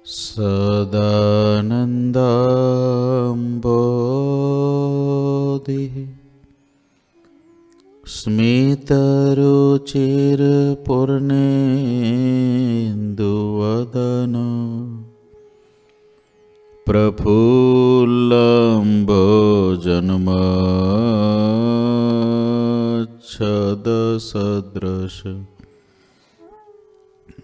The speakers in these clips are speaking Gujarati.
સદાનંદાંબોધિ સ્મિતરુચિરપૂર્ણેન્દુવદન પ્રફુલ્લંબોજન્મચ્છદસદૃશ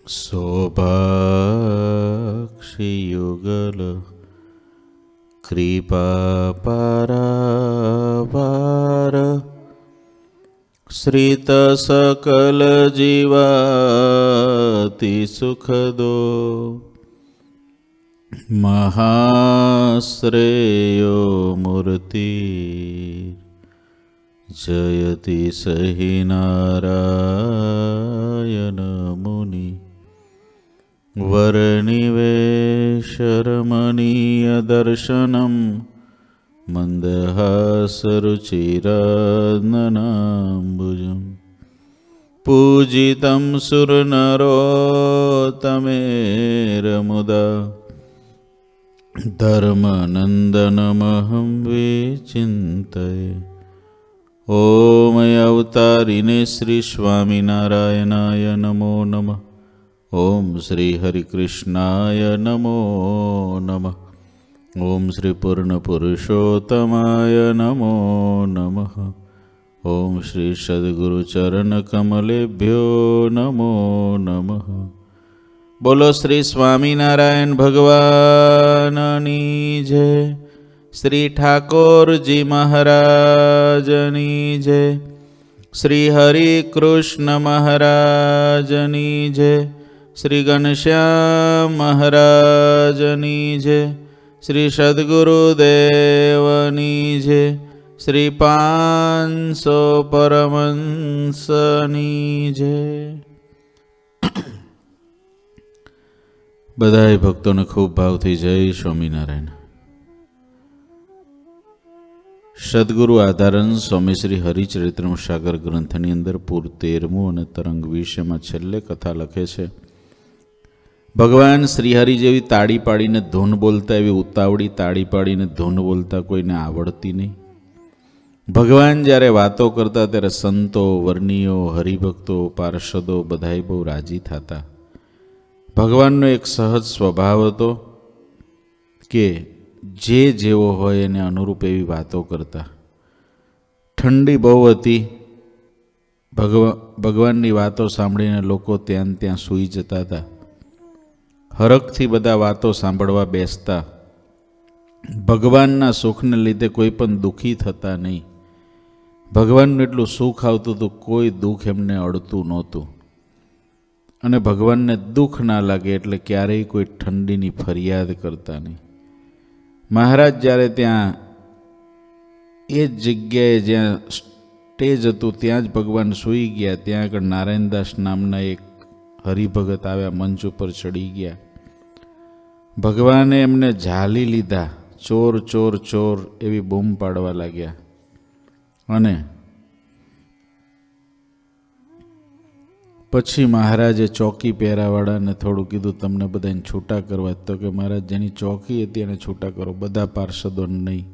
શોભાક્ષિયુગલ કૃપાપારાવાર શ્રિતસકલજીવાતિ સુખદો મહાશ્રેયો મૂર્તિ જયતિ સહિ નારાયણ મુનિ વરનિવેશરમણીય દર્શનમ મંદહાસરુચિરાનનાંબુજમ પૂજિતમ સુરનરોત્તમેરમુદા ધર્મનંદનમહં વિચિંતયે. ઓમ અવતારિને શ્રી સ્વામિનારાયણાય નમો નમઃ. ઓમ શ્રી હરિકૃષ્ણાય નમો નમઃ. ઓમ શ્રી પૂર્ણપુરુષોત્તમાય નમો નમઃ. ઓમ શ્રી સદ્ગુરુચરણકમલેભ્યો નમો નમઃ. બોલો શ્રી સ્વામિનારાયણ ભગવાનની જય. શ્રી ઠાકોરજી મહારાજની જય. શ્રી હરિકૃષ્ણ મહારાજની જય. શ્રી ઘનશ્યામ મહારાજની જય. શ્રી સદ્ગુરુદેવની જય. શ્રી 500 પરમહંસની જય. બધાય ભક્તોને ખૂબ ભાવથી જય સ્વામિનારાયણ. સદગુરુ આધારન સ્વામી શ્રી હરિચરિત્રમ સાગર ગ્રંથની અંદર પૂર 13મું અને તરંગ 20 છેલ્લે કથા લખે છે. ભગવાન શ્રીહરિ જેવી તાળી પાડીને ધૂન બોલતા એવી ઉતાવળી તાળી પાડીને ધૂન બોલતા કોઈને આવડતી નહીં. ભગવાન જ્યારે વાતો કરતા ત્યારે સંતો, વર્ણીઓ, હરિભક્તો, પાર્ષદો બધાય બહુ રાજી થતા. ભગવાનનો એક સહજ સ્વભાવ હતો કે જે જેવો હોય એને અનુરૂપ એવી વાતો કરતા. ઠંડી બહુ હતી. ભગવાનની વાતો સાંભળીને લોકો ત્યાં સૂઈ જતા હતા. હરખથી બધા વાતો સાંભળવા બેસતા. ભગવાનના સુખને લીધે કોઈ પણ દુઃખી થતા નહીં. ભગવાનનું એટલું સુખ આવતું હતું, કોઈ દુઃખ એમને અડતું નહોતું. અને ભગવાનને દુઃખ ના લાગે એટલે ક્યારેય કોઈ ઠંડીની ફરિયાદ કરતા નહીં. મહારાજ જ્યારે ત્યાં એ જ જગ્યાએ જ્યાં સ્ટેજ હતું ત્યાં જ ભગવાન સૂઈ ગયા. ત્યાં આગળ નારાયણદાસ નામના એક હરિભગત આવ્યા, મંચ ઉપર ચડી ગયા. ભગવાને એમને ઝાલી લીધા. ચોર ચોર ચોર એવી બૂમ પાડવા લાગ્યા. અને પછી મહારાજે ચોકી પહેરાવાળાને થોડું કીધું, તમને બધાને છૂટા કરવા. તો કે મહારાજ, જેની ચોકી હતી એને છૂટા કરો, બધા પાર્ષદોને નહીં.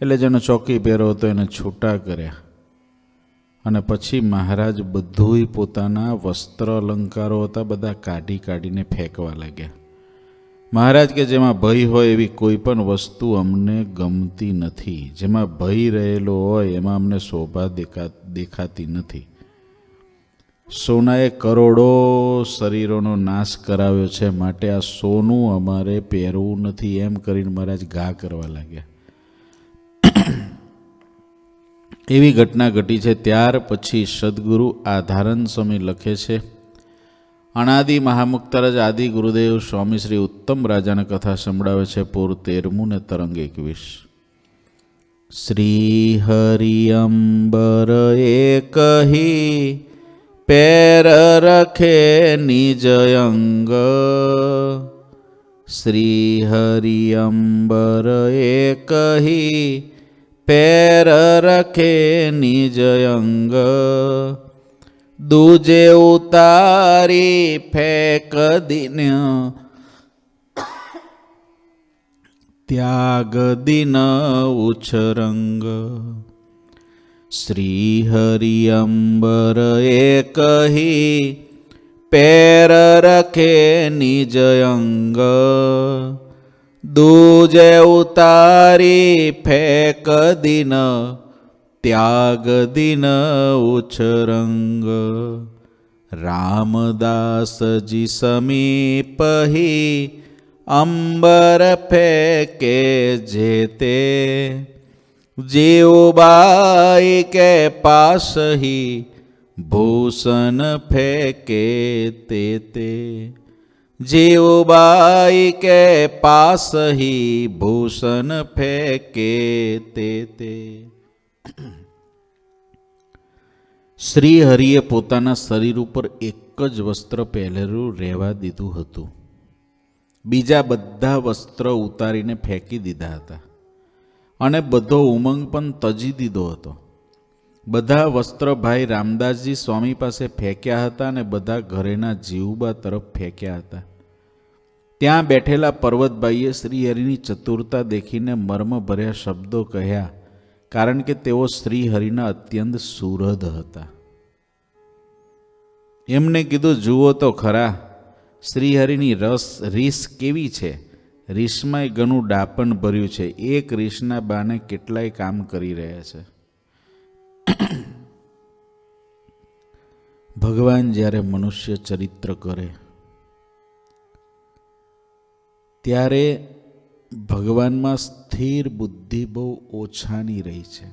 એટલે જેનો ચોકી પહેરો હતો એને છૂટા કર્યા. અને પછી મહારાજ બધુંય પોતાના વસ્ત્ર અલંકારો હતા બધા કાઢીને ફેંકવા લાગ્યા. મહારાજ કે જેમાં ભય હોય એવી કોઈ પણ વસ્તુ અમને ગમતી નથી. જેમાં ભય રહેલો હોય એમાં અમને શોભા દેખાતી નથી. સોનાએ કરોડો શરીરોનો નાશ કરાવ્યો છે, માટે આ સોનું અમારે પહેરવું નથી. એમ કરીને મહારાજ ઘા કરવા લાગ્યા. એવી ઘટના ઘટી છે. ત્યાર પછી સદગુરુ આધારન સ્વામી લખે છે, અનાદિ મહામુક્તરાજ આદિ ગુરુદેવ સ્વામી શ્રી ઉત્તમ રાજાને કથા સંભળાવે છે. પૂર 13મું ને તરંગ 21. શ્રી હરિ અંબર એકહી પેર રખે નિજ અંગ. શ્રી હરિ અંબર એકહી પેર રખે નિજ અંગ. દૂજે ઉતારી ફેંક દિન ત્યાગ દિન ઉછરંગ શ્રી હરિ અંબર એકહી પેર રખે નિજ અંગ દૂજે ઉતારી ફેક દિન ત્યાગ દિન ઉછરંગ રામદાસજી સમીપહી અંબર ફેકે જેતે જીવબાઈ કે પાસહી ભૂષણ ફેકે તે જીવબાઈ કે પાસહી ભૂષણ ફેકે તે શ્રી હરિએ પોતાના શરીર ઉપર એક જ વસ્ત્ર પહેરેલું રહેવા દીધું હતું. બીજા બધા વસ્ત્ર ઉતારીને ફેંકી દીધા હતા અને બધો ઉમંગ પણ તજી દીધો હતો. બધા વસ્ત્ર ભાઈ રામદાસજી સ્વામી પાસે ફેંક્યા હતા અને બધા ઘરેના જીવબા તરફ ફેંક્યા હતા. ત્યાં બેઠેલા પર્વતભાઈએ શ્રીહરિની ચતુરતા દેખીને મર્મભર્યા શબ્દો કહ્યા, કારણ કે તેઓ શ્રીહરિના અત્યંત સુહૃદ હતા. એમને કીધું, જુઓ તો ખરા શ્રીહરિની રીસ કેવી છે. રીસમાંય ઘણું ડાપણ ભર્યું છે. એક રીસના બાને કેટલાય કામ કરી રહ્યા છે. ભગવાન જ્યારે મનુષ્ય ચરિત્ર કરે ત્યારે ભગવાનમાં સ્થિર બુદ્ધિ બહુ ઓછાની રહી છે.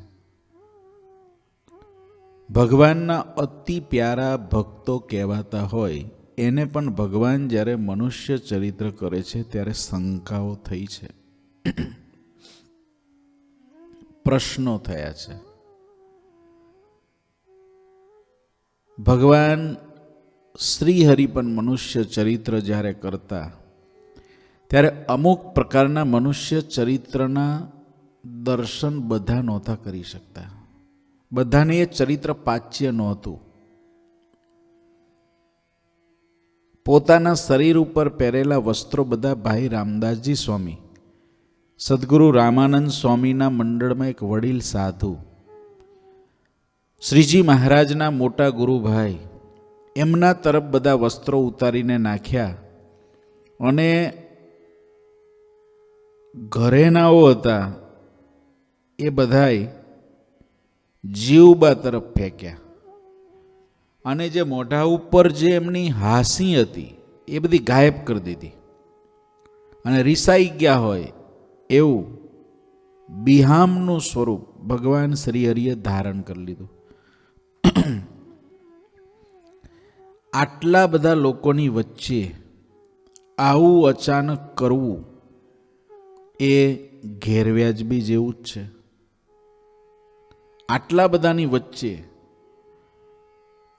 ભગવાનના અતિ પ્યારા ભક્તો કહેવાતા હોય એને પણ ભગવાન જ્યારે મનુષ્ય ચરિત્ર કરે છે ત્યારે શંકાઓ થઈ છે, પ્રશ્નો થયા છે. ભગવાન શ્રીહરિ પણ મનુષ્ય ચરિત્ર જ્યારે કરતા ત્યારે અમુક પ્રકારના મનુષ્ય ચરિત્રના દર્શન બધા નહોતા કરી શકતા. બધાને એ ચરિત્ર પાચ્ય નહોતું. પોતાના શરીર ઉપર પહેરેલા વસ્ત્રો બધા ભાઈ રામદાસજી સ્વામી, સદગુરુ રામાનંદ સ્વામીના મંડળમાં એક વડીલ સાધુ, શ્રીજી મહારાજના મોટા ગુરુભાઈ, એમના તરફ બધા વસ્ત્રો ઉતારીને નાખ્યા અને ઘરેનાઓ હતા એ બધાય જીવબા તરફ ફેંક્યા અને જે મોઢા ઉપર જે એમની હાસી હતી એ બધી ગાયબ કરી દીધી અને રીસાઈ ગયા હોય એવું બિહામનું સ્વરૂપ ભગવાન શ્રીહરિએ ધારણ કરી લીધું. આટલા બધા લોકોની વચ્ચે આવું અચાનક કરવું એ ગેરવ્યાજબી જેવું જ છે. આટલા બધાની વચ્ચે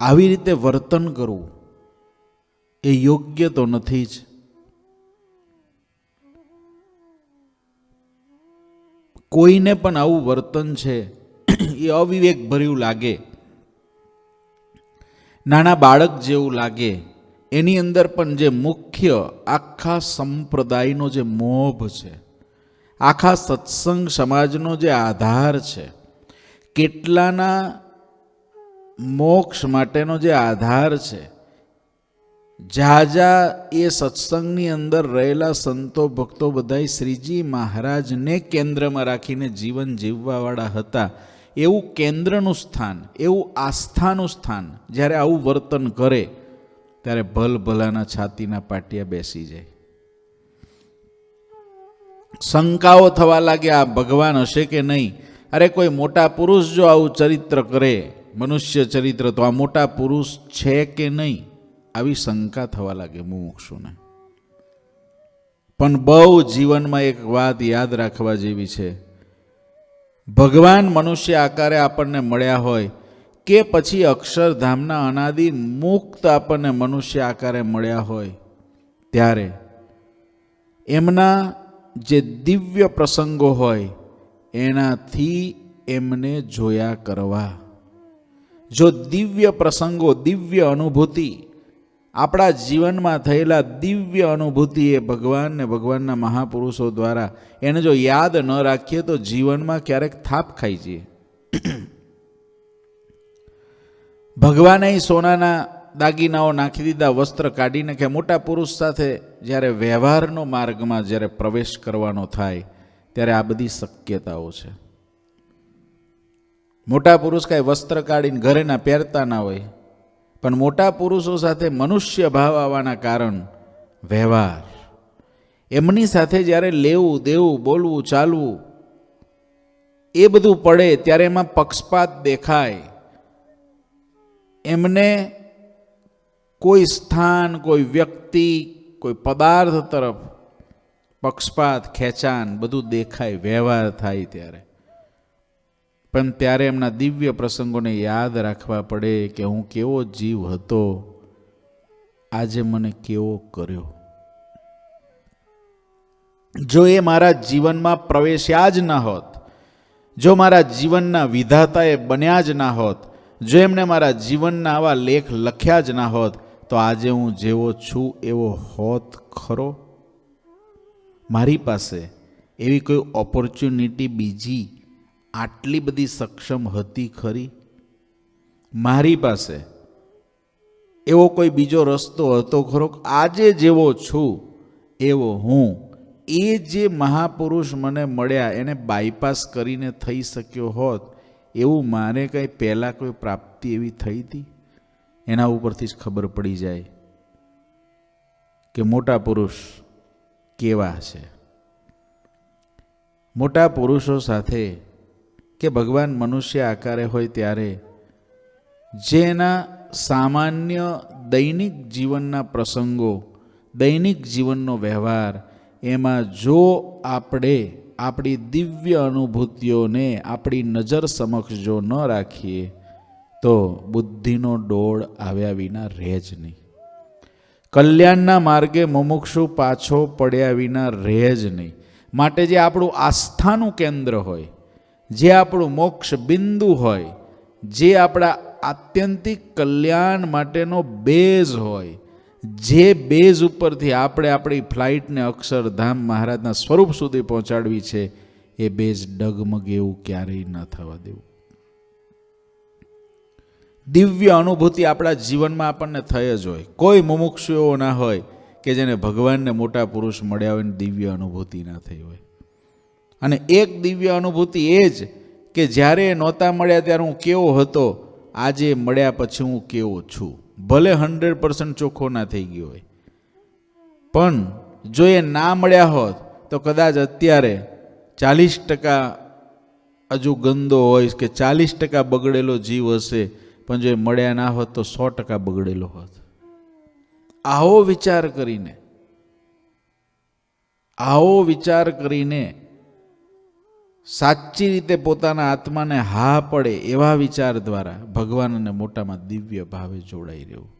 આવી રીતે વર્તન કરવું એ યોગ્ય તો નથી જ. કોઈને પણ આવું વર્તન છે એ અવિવેક ભર્યું લાગે, નાના બાળક જેવું લાગે. એની અંદર પણ જે મુખ્ય આખા સંપ્રદાયનો જે મોભ છે, આખા સત્સંગ સમાજનો જે આધાર છે, કેટલાના મોક્ષ માટેનો જે આધાર છે, જાજા એ સત્સંગની અંદર રહેલા સંતો ભક્તો બધાય શ્રીજી મહારાજને કેન્દ્રમાં રાખીને જીવન જીવવાવાળા હતા. એવું કેન્દ્રનું સ્થાન, એવું આસ્થાનું સ્થાન જ્યારે આવું વર્તન કરે ત્યારે ભલભલાના છાતીના પાટિયા બેસી જાય. શંકાઓ થવા લાગે, આ ભગવાન હશે કે નહીં. અરે કોઈ મોટા પુરુષ જો આવું ચરિત્ર કરે, મનુષ્ય ચરિત્ર, તો આ મોટા પુરુષ છે કે નહીં, આવી શંકા થવા લાગે મુમુક્ષુને. પણ બહુ જીવનમાં એક વાત યાદ રાખવા જેવી છે. ભગવાન મનુષ્ય આકારે આપણને મળ્યા હોય કે પછી અક્ષરધામના અનાદિ મુક્ત આપણને મનુષ્ય આકારે મળ્યા હોય, ત્યારે એમના જે દિવ્ય પ્રસંગો હોય એનાથી એમને જોયા કરવા. જો દિવ્ય પ્રસંગો, દિવ્ય અનુભૂતિ આપણા જીવનમાં થયેલા દિવ્ય અનુભૂતિ એ ભગવાન ને ભગવાનના મહાપુરુષો દ્વારા એને જો યાદ ન રાખીએ તો જીવનમાં ક્યારેક થાપ ખાઈ જઈએ. ભગવાને સોનાના દાગીનાઓ નાખી દીધા, વસ્ત્ર કાઢી નાખ્યા. મોટા પુરુષ સાથે જ્યારે વ્યવહારનો માર્ગમાં જ્યારે પ્રવેશ કરવાનો થાય ત્યારે આ બધી શક્યતાઓ છે. મોટા પુરુષ કાંઈ વસ્ત્ર કાઢીને ઘરેના પહેરતા ના હોય, પણ મોટા પુરુષો સાથે મનુષ્ય ભાવ આવવાના કારણ વ્યવહાર, એમની સાથે જ્યારે લેવું દેવું, બોલવું ચાલવું એ બધું પડે ત્યારે એમાં પક્ષપાત દેખાય. એમને કોઈ સ્થાન, કોઈ વ્યક્તિ, કોઈ પદાર્થ તરફ પક્ષપાત, ખેંચાણ બધું દેખાય, વ્યવહાર થાય ત્યારે. પણ ત્યારે એમના દિવ્ય પ્રસંગોને યાદ રાખવા પડે કે હું કેવો જીવ હતો, આજે મને કેવો કર્યો. જો એ મારા જીવનમાં પ્રવેશ્યા જ ના હોત, જો મારા જીવનના વિધાતાએ બન્યા જ ના હોત, જો એમણે મારા જીવનના આવા લેખ લખ્યા જ ના હોત, તો આજે હું જેવો છું એવો હોત ખરો? મારી પાસે એવી કોઈ ઓપોર્ચ્યુનિટી બીજી આટલી બધી સક્ષમ હતી ખરી? મારી પાસે એવો કોઈ બીજો રસ્તો હતો ખરો? આજે જેવો છું એવો હું, એ જે મહાપુરુષ મને મળ્યા એને બાયપાસ કરીને થઈ શક્યો હોત એવું મારે કંઈ પહેલાં કોઈ પ્રાપ્તિ એવી થઈ હતી? એના ઉપરથી જ ખબર પડી જાય કે મોટા પુરુષ કેવા છે. મોટા પુરુષો સાથે કે ભગવાન મનુષ્ય આકારે હોય ત્યારે જેના સામાન્ય દૈનિક જીવનના પ્રસંગો, દૈનિક જીવનનો વ્યવહાર, એમાં જો આપણે આપણી દિવ્ય અનુભૂતિઓને આપણી નજર સમક્ષ જો ન રાખીએ તો બુદ્ધિનો ડોળ આવ્યા વિના રહે જ નહીં. કલ્યાણના માર્ગે મુમુક્ષુ પાછો પડ્યા વિના રહે જ નહીં. માટે જે આપણું આસ્થાનું કેન્દ્ર હોય, જે આપણું મોક્ષ બિંદુ હોય, જે આપણા આત્યંતિક કલ્યાણ માટેનો બેઝ હોય, જે બેઝ ઉપરથી આપણે આપણી ફ્લાઇટને અક્ષરધામ મહારાજના સ્વરૂપ સુધી પહોંચાડવી છે, એ બેઝ ડગમગે એવું ક્યારેય ન થવા દેવું. દિવ્ય અનુભૂતિ આપણા જીવનમાં આપણને થઈ જ હોય. કોઈ મુમુક્ષુ એવો ના હોય કે જેને ભગવાનને મોટા પુરુષ મળ્યા હોય ને દિવ્ય અનુભૂતિ ના થઈ હોય. અને એક દિવ્ય અનુભૂતિ એ જ કે જ્યારે નહોતા મળ્યા ત્યારે હું કેવો હતો, આજે મળ્યા પછી હું કેવો છું. ભલે 100% ચોખ્ખો ના થઈ ગયો હોય, પણ જો એ ના મળ્યા હોત તો કદાચ અત્યારે 40% હજુ ગંદો હોય કે 40% બગડેલો જીવ હશે, પણ જો એ મળ્યા ના હોત તો 100% બગડેલો હોત. આવો વિચાર કરીને સાચી રીતે પોતાના આત્માને હા પડે એવા વિચાર દ્વારા ભગવાન અને મોટામાં દિવ્ય ભાવે જોડાઈ રહેવું.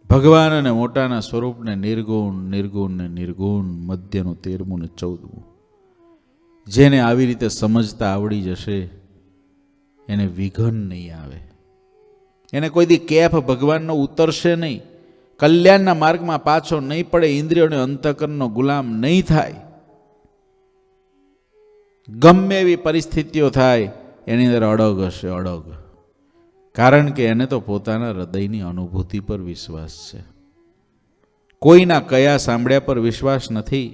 ભગવાન અને મોટાના સ્વરૂપને નિર્ગુણ, નિર્ગુણ ને નિર્ગુણ, મધ્યનું 13મું ને 14મું, જેને આવી રીતે સમજતા આવડી જશે એને વિઘન નહીં આવે. એને કોઈ દી કેફ ભગવાનનો ઉતરશે નહીં. કલ્યાણના માર્ગમાં પાછો નહીં પડે. ઇન્દ્રિયોને અંતઃકરણનો ગુલામ નહીં થાય. ગમે એવી પરિસ્થિતિઓ થાય એની અંદર અડગ હશે, અડગ. કારણ કે એને તો પોતાના હૃદયની અનુભૂતિ પર વિશ્વાસ છે. કોઈના કયા સાંભળ્યા પર વિશ્વાસ નથી.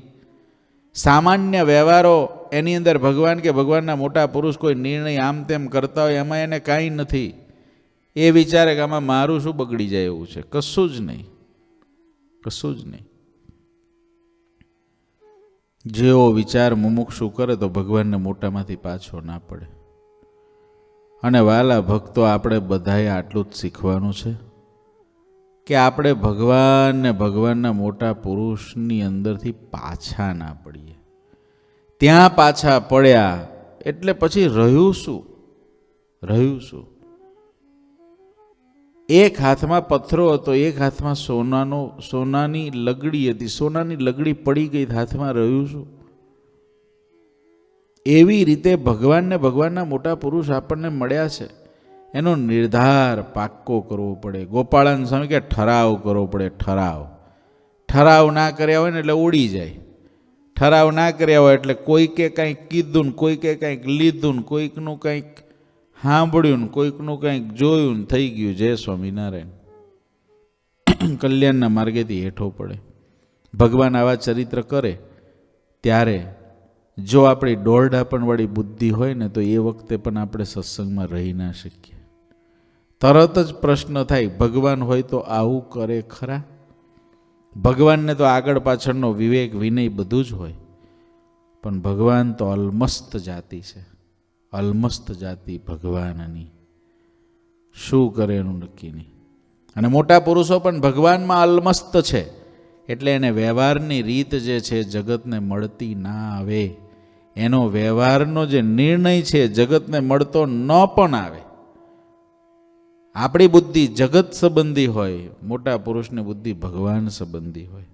સામાન્ય વ્યવહારો એની અંદર ભગવાન કે ભગવાનના મોટા પુરુષ કોઈ નિર્ણય આમ તેમ કરતા હોય એમાં એને કાંઈ નથી. એ વિચારે કે આમાં મારું શું બગડી જાય એવું છે. કશું જ નહીં, કશું જ નહીં. જેવો વિચાર મુમુક્ષુ કરે તો ભગવાનને મોટામાંથી પાછો ના પડે. અને વાલા ભક્તો, આપણે બધાએ આટલું જ શીખવાનું છે કે આપણે ભગવાન ને ભગવાનના મોટા પુરુષની અંદરથી પાછા ના પડીએ. ત્યાં પાછા પડ્યા એટલે પછી રહ્યું શું? રહ્યું શું? એક હાથમાં પથ્થરો હતો, એક હાથમાં સોનાની લગડી હતી. સોનાની લગડી પડી ગઈ, હાથમાં રહ્યું શું? એવી રીતે ભગવાનને ભગવાનના મોટા પુરુષ આપણને મળ્યા છે. એનો નિર્ધાર પાક્કો કરવો પડે. ગોપાળાનંદ સ્વામી કે ઠરાવ કરવો પડે. ઠરાવ ના કર્યા હોય ને એટલે ઉડી જાય. ઠરાવ ના કર્યા હોય એટલે કોઈકે કંઈક કીધું ને કોઈકે કંઈક લીધું ને કોઈકનું કંઈક સાંભળ્યું ને કોઈકનું કંઈક જોયું ને થઈ ગયું. જય સ્વામિનારાયણ. કલ્યાણના માર્ગેથી હેઠો પડે. ભગવાન આવા ચરિત્ર કરે ત્યારે જો આપણી દોઢાપણવાળી બુદ્ધિ હોય ને તો એ વખતે પણ આપણે સત્સંગમાં રહી ના શકીએ. તરત જ પ્રશ્ન થાય, ભગવાન હોય તો આવું કરે ખરા? ભગવાનને તો આગળ પાછળનો વિવેક વિનય બધું જ હોય, પણ ભગવાન તો અલમસ્ત જાતિ છે. અલમસ્ત જાતિ ભગવાનની, શું કરે એનું નક્કી નહીં. અને મોટા પુરુષો પણ ભગવાનમાં અલમસ્ત છે એટલે એને વ્યવહારની રીત જે છે જગતને મળતી ના આવે. એનો વ્યવહારનો જે નિર્ણય છે જગતને મળતો ન પણ આવે. આપણી બુદ્ધિ જગત સંબંધી હોય, મોટા પુરુષની બુદ્ધિ ભગવાન સંબંધી હોય.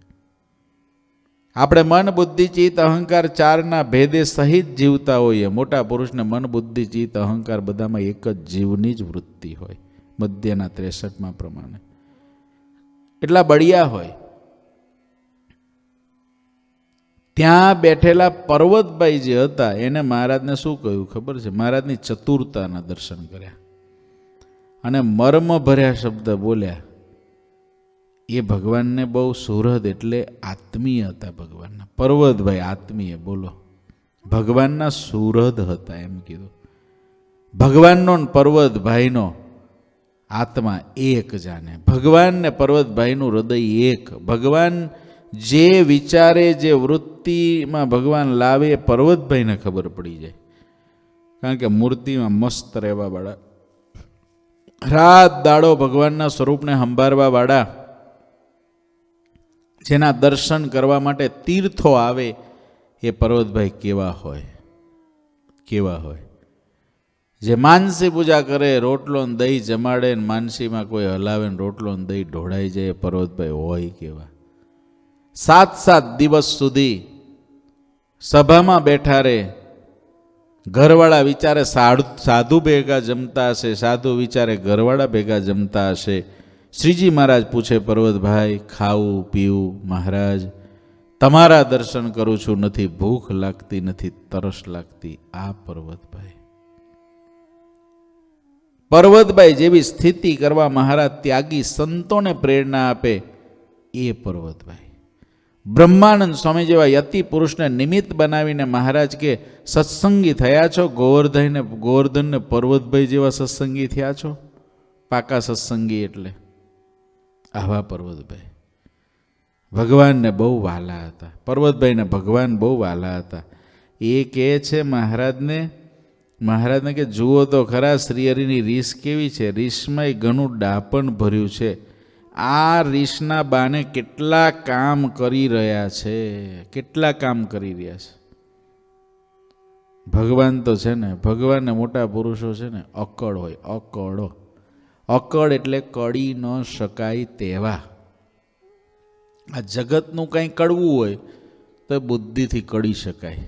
આપણે મન બુદ્ધિ ચિત્ત અહંકાર ચારના ભેદે સહિત જીવતા હોઈએ. મોટા પુરુષને મન બુદ્ધિ ચિત્ત અહંકાર બધામાં એક જ જીવની જ વૃત્તિ હોય. મધ્યના 63 પ્રમાણે એટલા બળિયા હોય. ત્યાં બેઠેલા પર્વતભાઈ જે હતા એને મહારાજને શું કહ્યું ખબર છે? મહારાજની ચતુરતાના દર્શન કર્યા અને મર્મ ભર્યા શબ્દ બોલ્યા. એ ભગવાનને બહુ સુહૃદ એટલે આત્મીય હતા. ભગવાનના પર્વતભાઈ આત્મીય, બોલો, ભગવાનના સુહૃદ હતા એમ કીધું. ભગવાનનો પર્વતભાઈનો આત્મા એક જાણે. ભગવાન ને પર્વતભાઈનું હૃદય એક. ભગવાન જે વિચારે, જે વૃત્તિમાં ભગવાન લાવે એ પર્વતભાઈને ખબર પડી જાય. કારણ કે મૂર્તિમાં મસ્ત રહેવા વાળા, રાત દાડો ભગવાનના સ્વરૂપને સંભાળવા વાળા, જેના દર્શન કરવા માટે તીર્થો આવે, એ પર્વતભાઈ કેવા હોય, કેવા હોય. જે માનસી પૂજા કરે, રોટલો ને દહીં જમાડે ને માનસીમાં કોઈ હલાવે ને રોટલો ને દહીં ઢોળાઈ જાય, પર્વતભાઈ હોય કેવા. 7 દિવસ સુધી સભામાં બેઠા રે. ઘરવાળા વિચારે સાધુ ભેગા જમતા હશે, સાધુ વિચારે ઘરવાળા ભેગા જમતા હશે. શ્રીજી મહારાજ પૂછે, પર્વતભાઈ ખાવું પીવું? મહારાજ તમારા દર્શન કરું છું, નથી ભૂખ લાગતી, નથી તરસ લાગતી. આ પર્વતભાઈ જેવી સ્થિતિ કરવા મહારાજ ત્યાગી સંતોને પ્રેરણા આપે, એ પર્વતભાઈ. બ્રહ્માનંદ સ્વામી જેવા યતિ પુરુષને નિમિત્ત બનાવીને મહારાજ કે સત્સંગી થયા છો. ગોવર્ધનને પર્વતભાઈ જેવા સત્સંગી થયા છો. પાકા સત્સંગી એટલે આવા પર્વતભાઈ ભગવાનને બહુ વહાલા હતા. પર્વતભાઈને ભગવાન બહુ વહાલા હતા. એ કહે છે મહારાજને કે જુઓ તો ખરા શ્રીહરિની રીસ કેવી છે. રીસમાં ઘણું ડાપણ ભર્યું છે. આ રીસના બાને કેટલા કામ કરી રહ્યા છે, કેટલા કામ કરી રહ્યા છે. ભગવાન તો છે ને, ભગવાનને મોટા પુરુષો છે ને અકળ હોય. અકળ એટલે કળી ન શકાય તેવા. આ જગતનું કંઈ કડવું હોય તો બુદ્ધિથી કળી શકાય.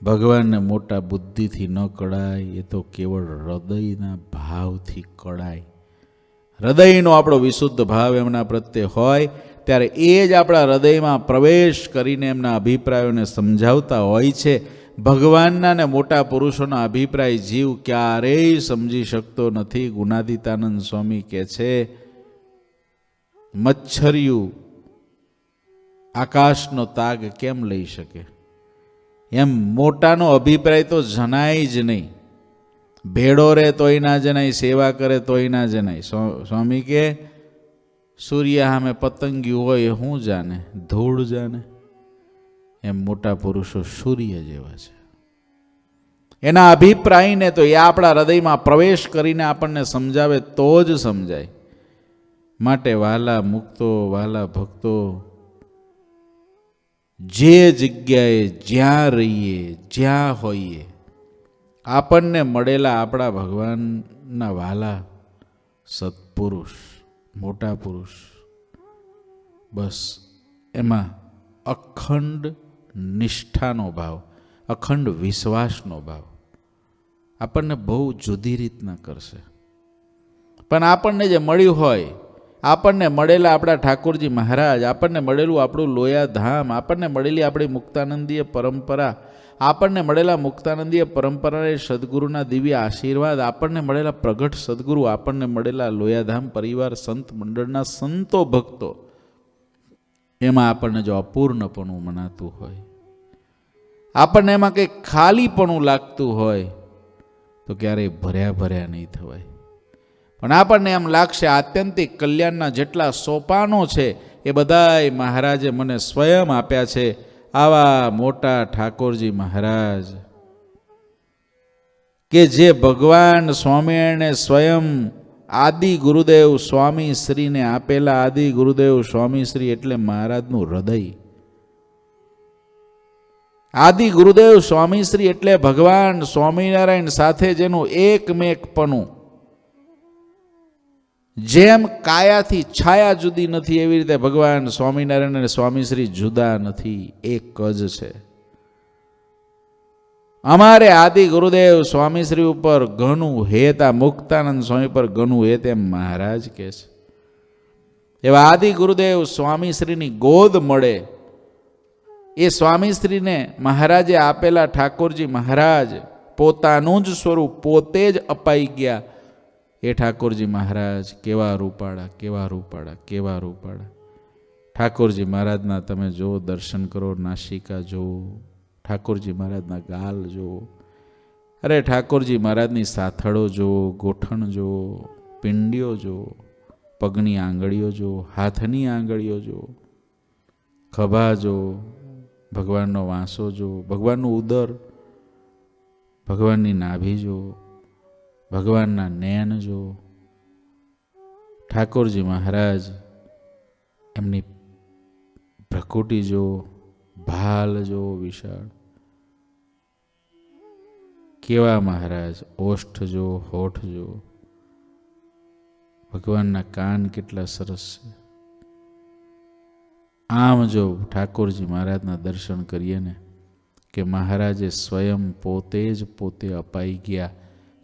ભગવાનને મોટા બુદ્ધિથી ન કળાય, એ તો કેવળ હૃદયના ભાવથી કળાય. હૃદયનો આપણો વિશુદ્ધ ભાવ એમના પ્રત્યે હોય ત્યારે એ જ આપણા હૃદયમાં પ્રવેશ કરીને એમના અભિપ્રાયોને સમજાવતા હોય છે. ભગવાનના ને મોટા પુરુષોના અભિપ્રાય જીવ ક્યારેય સમજી શકતો નથી. ગુણાતીતાનંદ સ્વામી કહે છે, મચ્છરિયું આકાશનો તાગ કેમ લઈ શકે? એમ મોટાનો અભિપ્રાય તો જણાય જ નહીં. ભેડો રે તોય ના જણાય, સેવા કરે તોય ના જણાય. સ્વામી કે સૂર્ય સામે પતંગિયું હોય શું જાણે? ધૂળ જાણે. એમ મોટા પુરુષો સૂર્ય જેવા છે. એના અભિપ્રાયને તો એ આપણા હૃદયમાં પ્રવેશ કરીને આપણને સમજાવે તો જ સમજાય. માટે વાલા મુક્તો, વાલા ભક્તો, જે જગ્યાએ જ્યાં રહીએ, જ્યાં હોઈએ, આપણને મળેલા આપણા ભગવાનના વાલા સત્પુરુષ, મોટા પુરુષ, બસ એમાં અખંડ નિષ્ઠાનો ભાવ, અખંડ વિશ્વાસનો ભાવ, આપણને બહુ જુદી રીતના કરશે. પણ આપણને જે મળ્યું હોય, આપણને મળેલા આપણા ઠાકોરજી મહારાજ, આપણને મળેલું આપણું લોયા ધામ, આપણને મળેલી આપણી મુક્તાનંદીય પરંપરા, આપણને મળેલા મુક્તાનંદીય પરંપરાએ સદગુરુના દિવ્ય આશીર્વાદ, આપણને મળેલા પ્રગટ સદગુરુ, આપણને મળેલા લોયાધામ પરિવાર સંત મંડળના સંતો ભક્તો, એમાં આપણને જો અપૂર્ણપણું મનાતું હોય, આપણને એમાં કંઈક ખાલીપણું લાગતું હોય તો ક્યારેય ભર્યા ભર્યા નહીં થવાય. પણ આપણને એમ લાગશે આત્યંતિક કલ્યાણના જેટલા સોપાનો છે એ બધાય મહારાજે મને સ્વયં આપ્યા છે. આવા મોટા ઠાકોરજી મહારાજ કે જે ભગવાન સ્વામિનારાયણે સ્વયં આદિ ગુરુદેવ સ્વામી શ્રીને આપેલા. આદિ ગુરુદેવ સ્વામી શ્રી એટલે મહારાજનું હૃદય. આદિ ગુરુદેવ સ્વામી શ્રી એટલે ભગવાન સ્વામિનારાયણ સાથે જેનું એકમેકપણું. જેમ કાયાથી છાયા જુદી નથી એવી રીતે ભગવાન સ્વામિનારાયણ અને સ્વામીશ્રી જુદા નથી, એક જ છે. અમારે આદિ ગુરુદેવ સ્વામીશ્રી ઉપર ઘણું હેત, આ મુક્તાનંદ સ્વામી પર ઘણું હેત એમ મહારાજ કહે છે. એવા આદિ ગુરુદેવ સ્વામીશ્રીની ગોદ મળે એ સ્વામીશ્રીને મહારાજે આપેલા ઠાકોરજી મહારાજ પોતાનું જ સ્વરૂપ પોતે જ અપાઈ ગયા. એ ઠાકોરજી મહારાજ કેવા રૂપાળા, કેવા રૂપાળા, કેવા રૂપાળા. ઠાકોરજી મહારાજના તમે જો દર્શન કરો, નાસિકા જુઓ, ઠાકોરજી મહારાજના ગાલ જુઓ, અરે ઠાકોરજી મહારાજની સાથળો જુઓ, ગોઠણ જુઓ, પિંડીઓ જુઓ, પગની આંગળીઓ જુઓ, હાથની આંગળીઓ જુઓ, ખભા જુઓ, ભગવાનનો વાંસો જુઓ, ભગવાનનું ઉદર, ભગવાનની નાભી જુઓ, ભગવાનના નયન જો, ઠાકોરજી મહારાજ એમની ભ્રકુટી જો, ભાલ જો વિશાળ, કેવા મહારાજ ઓષ્ઠ જો, હોઠ જો, ભગવાનના કાન કેટલા સરસ છે. આમ જો ઠાકોરજી મહારાજના દર્શન કરીએ ને કે મહારાજે સ્વયં પોતે જ પોતે અપાઈ ગયા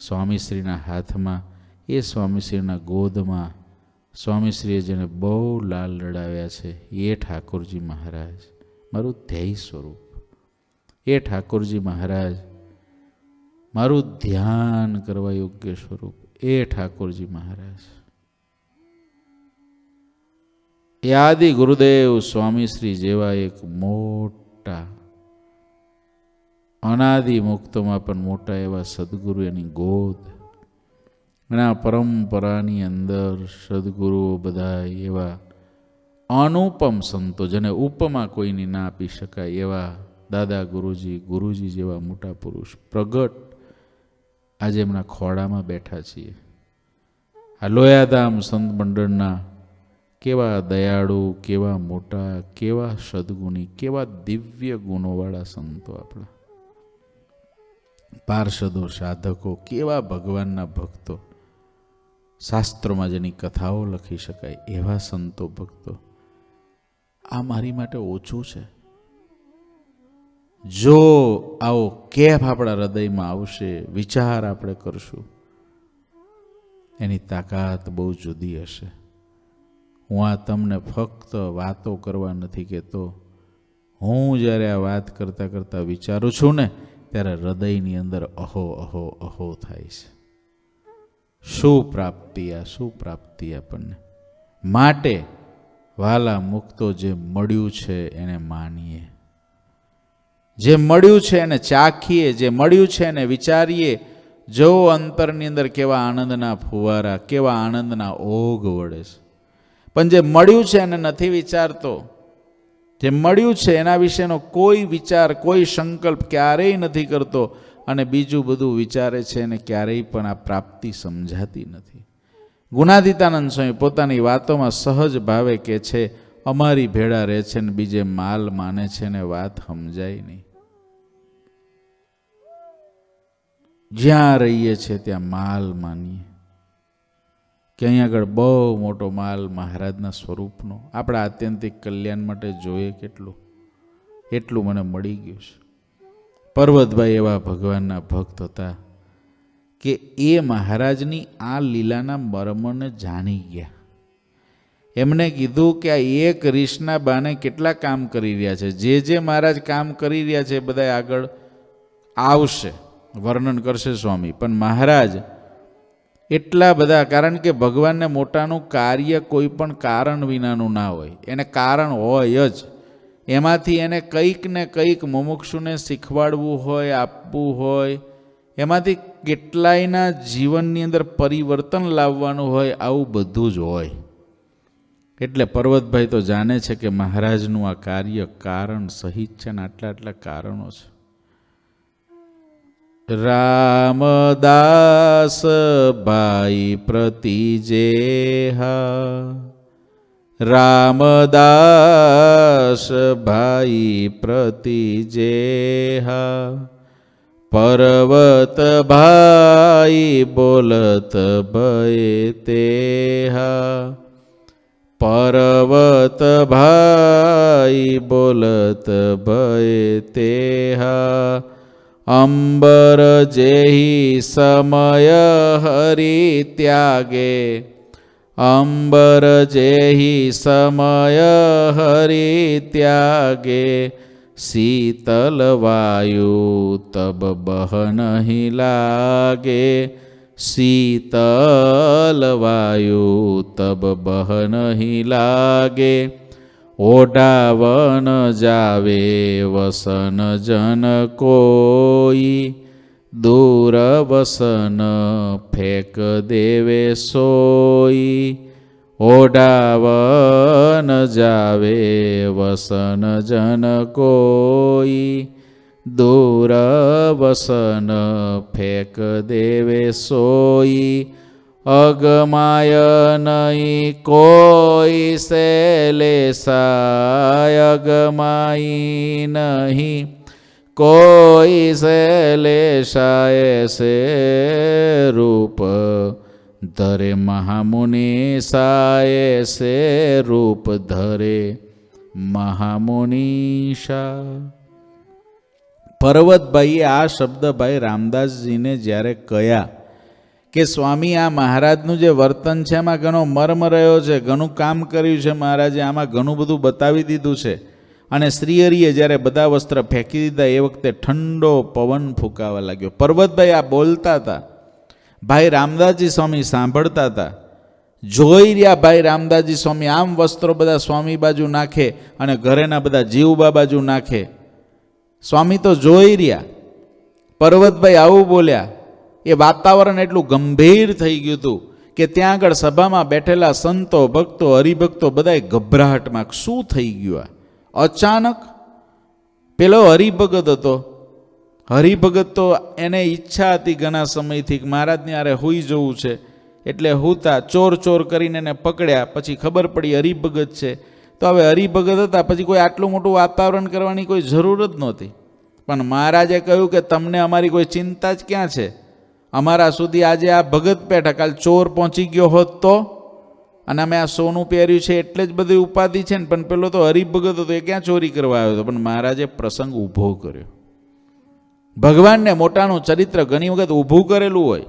સ્વામીશ્રીના હાથમાં. એ સ્વામીશ્રીના ગોદમાં સ્વામીશ્રીએ જેને બહુ લાલ લડાવ્યા છે એ ઠાકોરજી મહારાજ મારું ધ્યેય સ્વરૂપ. એ ઠાકોરજી મહારાજ મારું ધ્યાન કરવા યોગ્ય સ્વરૂપ. એ ઠાકોરજી મહારાજ એ આદિ ગુરુદેવ સ્વામીશ્રી જેવા એક મોટા અનાદિ મુક્તમાં પણ મોટા એવા સદગુરુ એની ગોદ. એના પરંપરાની અંદર સદગુરુઓ બધા એવા અનુપમ સંતો, જેને ઉપમા કોઈની ના આપી શકાય એવા દાદા ગુરુજી, ગુરુજી જેવા મોટા પુરુષ પ્રગટ આજે એમના ખોળામાં બેઠા છીએ. આ લોયાધામ સંત મંડળના કેવા દયાળુ, કેવા મોટા, કેવા સદગુણી, કેવા દિવ્ય ગુણોવાળા સંતો આપણા પાર્ષદો, સાધકો, કેવા ભગવાનના ભક્તો, શાસ્ત્રોમાં જેની કથાઓ લખી શકાય એવા સંતો ભક્તો. આ મારી માટે ઓછું છે. જો આવો કેફ આપણા હૃદયમાં આવશે, વિચાર આપણે કરશું, એની તાકાત બહુ જુદી હશે. હું આ તમને ફક્ત વાતો કરવા નથી કહેતો. હું જ્યારે આ વાત કરતાં કરતાં વિચારું છું ને ત્યારે હૃદયની અંદર અહો અહો અહો થાય છે. શું પ્રાપ્તિ, આ શું પ્રાપ્તિ આપણને. માટે વાલા મુક્તો, જે મળ્યું છે એને માનીએ, જે મળ્યું છે એને ચાખીએ, જે મળ્યું છે એને વિચારીએ. જો અંતરની અંદર કેવા આનંદના ફુવારા, કેવા આનંદના ઓઘ વળે છે. પણ જે મળ્યું છે એને નથી વિચારતો, જે મળ્યું છે એના વિશેનો કોઈ વિચાર, કોઈ સંકલ્પ ક્યારેય નથી કરતો, અને બીજું બધું વિચારે છે એને ક્યારેય પણ આ પ્રાપ્તિ સમજાતી નથી. ગુણાતીતાનંદ સ્વામી પોતાની વાતોમાં સહજ ભાવે કે છે, અમારી ભેળા રહે છે ને બીજે માલ માને છે ને વાત સમજાય નહીં. જ્યાં રહીએ છીએ ત્યાં માલ માનીએ કે અહીં આગળ બહુ મોટો માલ મહારાજના સ્વરૂપનો આપણા આત્યંતિક કલ્યાણ માટે જોઈએ કેટલું, એટલું મને મળી ગયું છે. પર્વતભાઈ એવા ભગવાનના ભક્ત હતા. કે એ મહારાજની આ લીલાના મર્મને જાણી ગયા. એમને કીધું કે આ એક રીસના બાને કેટલા કામ કરી રહ્યા છે. જે મહારાજ કામ કરી રહ્યા છે એ બધા આગળ આવશે, વર્ણન કરશે સ્વામી. પણ મહારાજ એટલા બધા, કારણ કે ભગવાનને મોટાનું કાર્ય કોઈ પણ કારણ વિનાનું ના હોય, એને કારણ હોય જ. એમાંથી એને કંઈક ને કંઈક મુમુક્ષુને શીખવાડવું હોય, આપવું હોય, એમાંથી કેટલાયના જીવનની અંદર પરિવર્તન લાવવાનું હોય, આવું બધું જ હોય. એટલે પર્વતભાઈ તો જાણે છે કે મહારાજનું આ કાર્ય કારણ સહિત છે ને આટલા કારણો છે. રામદાસ ભાઈ પ્રતિજેહા, રામદાસ ભાઈ પ્રતિજેહા, પર્વત ભાઈ બોલત ભય તેહા, પર્વત ભાઈ બોલત ભય તેહા, અંબર જેહી સમય હરિ ત્યાગે, અંબર જેહી સમય હરિ ત્યાગે, શીતલ વાયુ તબ બહ નહીં લાગે, શીતલ વાયુ તબ બહ નહીં લાગે, ઓઢાવન જાવે વસન જન કોઈ, દૂર વસન ફેંક દેવે સોઈ, ઓઢાવન જાવે વસન જન કોઈ, દૂર વસન ફેંક દેવે સોઈ, અગમાય નહીં કોઈ શૈલેષાય, અગમાઈ નહીં કોઈ શૈલેષાય, સે રૂપ ધરે મહામુનિ સાય, સે રૂપ ધરે મહામુનિશા. પર્વતભાઈએ આ શબ્દ ભાઈ રામદાસજીને જ્યારે કહ્યા કે સ્વામી આ મહારાજનું જે વર્તન છે એમાં ઘણો મર્મ રહ્યો છે, ઘણું કામ કર્યું છે મહારાજે, આમાં ઘણું બધું બતાવી દીધું છે. અને શ્રીહરિએ જ્યારે બધા વસ્ત્ર ફેંકી દીધા એ વખતે ઠંડો પવન ફૂંકાવા લાગ્યો. પર્વતભાઈ આ બોલતા હતા, ભાઈ રામદાસજી સ્વામી સાંભળતા હતા. જોઈ રહ્યા ભાઈ રામદાસજી સ્વામી આમ વસ્ત્રો બધા સ્વામી બાજુ નાખે અને ઘરેના બધા જીવબા બાજુ નાખે. સ્વામી તો જોઈ રહ્યા. પર્વતભાઈ આવું બોલ્યા. એ વાતાવરણ એટલું ગંભીર થઈ ગયું હતું કે ત્યાં આગળ સભામાં બેઠેલા સંતો, ભક્તો, હરિભક્તો બધાય ગભરાહટમાં. શું થઈ ગયું? અચાનક પેલો હરિભગત હતો. હરિભગત તો એને ઈચ્છા હતી ઘણા સમયથી કે મહારાજની આરે હુઈ જવું છે, એટલે હુતા ચોર કરીને એને પકડ્યા. પછી ખબર પડી હરિભગત છે. તો હવે હરિભગત હતા પછી કોઈ આટલું મોટું વાતાવરણ કરવાની કોઈ જરૂર જ નહોતી. પણ મહારાજે કહ્યું કે તમને અમારી કોઈ ચિંતા જ ક્યાં છે? અમારા સુધી આજે આ ભગત બેઠા, કાલ ચોર પહોંચી ગયો હોત તો? અને અમે આ સોનું પહેર્યું છે એટલે જ બધી ઉપાધિ છે ને. પણ પેલો તો હરિભગત હતો, એ ક્યાં ચોરી કરવા આવ્યો હતો? પણ મહારાજે પ્રસંગ ઊભો કર્યો. ભગવાનને મોટાનું ચરિત્ર ઘણી વખત ઊભું કરેલું હોય,